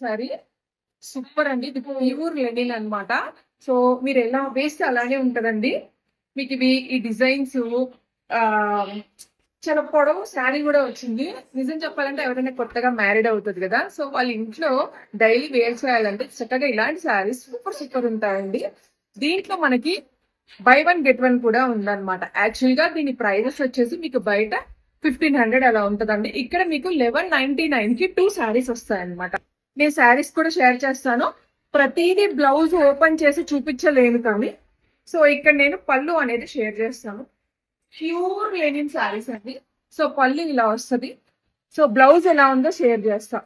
Sorry super అండి. ఇది pure linen అన్నమాట. సో మీరు ఎలా వేస్తే అలానే ఉంటదండి. మీకు ఇవి ఈ డిజైన్స్ చాలా పొడవు శారీ కూడా వచ్చింది. నిజం చెప్పాలంటే ఎవరైనా కొత్తగా మ్యారీడ్ అవుతుంది కదా, సో వాళ్ళ ఇంట్లో డైలీ వేర్ చేయాలంటే చక్కగా ఇలాంటి శారీస్ సూపర్ సూపర్ ఉంటాయండి. దీంట్లో మనకి బై వన్ గెట్ వన్ కూడా ఉందన్నమాట. యాక్చువల్ గా దీని ప్రైజెస్ వచ్చేసి మీకు బయట 1500 అలా ఉంటదండి. ఇక్కడ మీకు 1199 కి 2 శారీస్ వస్తాయన్నమాట. నేను శారీస్ కూడా షేర్ చేస్తాను. ప్రతిదీ బ్లౌజ్ ఓపెన్ చేసి చూపించలేను కానీ, సో ఇక్కడ నేను పళ్ళు అనేది షేర్ చేస్తాను. ప్యూర్ లెనిన్ శారీస్ అండి. సో పళ్ళు ఇలా వస్తుంది. సో బ్లౌజ్ ఎలా ఉందో షేర్ చేస్తా.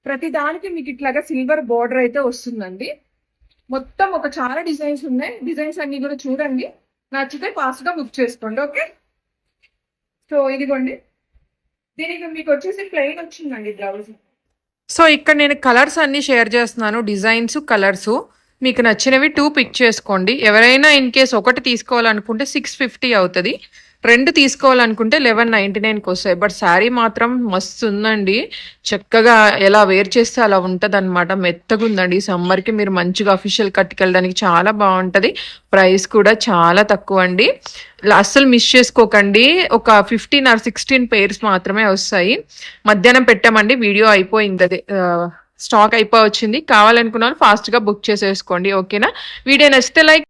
ప్రతి దానికి మీకు ఇట్లాగా సిల్వర్ బోర్డర్ అయితే వస్తుందండి. మొత్తం ఒక చాలా డిజైన్స్ ఉన్నాయి. డిజైన్స్ అన్ని కూడా చూడండి, నచ్చితే ఫాస్ట్ గా బుక్ చేసుకోండి. ఓకే, సో ఇదిగోండి. దీనికి మీకు వచ్చేసి ప్లెయిన్ వచ్చిందండి బ్లౌజ్. సో ఇక్కడ నేను కలర్స్ అన్ని షేర్ చేస్తున్నాను, డిజైన్స్ కలర్స్. మీకు నచ్చినవి 2 పిక్ చేసుకోండి. ఎవరైనా ఇన్ కేస్ ఒకటి తీసుకోవాలనుకుంటే 650 అవుతుంది, 2 తీసుకోవాలనుకుంటే 1199కి వస్తాయి. బట్ శారీ మాత్రం మస్తు ఉందండి. చక్కగా ఎలా వేర్ చేస్తే అలా ఉంటుంది అనమాట. మెత్తగా ఉందండి. సమ్మర్కి మీరు మంచిగా అఫీషియల్ కట్టుకెళ్ళడానికి చాలా బాగుంటుంది. ప్రైస్ కూడా చాలా తక్కువ అండి. అస్సలు మిస్ చేసుకోకండి. ఒక 15 or 16 పేర్స్ మాత్రమే వస్తాయి. మధ్యాహ్నం పెట్టామండి, వీడియో అయిపోయింది, అదే స్టాక్ అయిపోయి వచ్చింది. కావాలనుకున్న వాళ్ళు ఫాస్ట్గా బుక్ చేసేసుకోండి. ఓకేనా? వీడియో నచ్చితే లైక్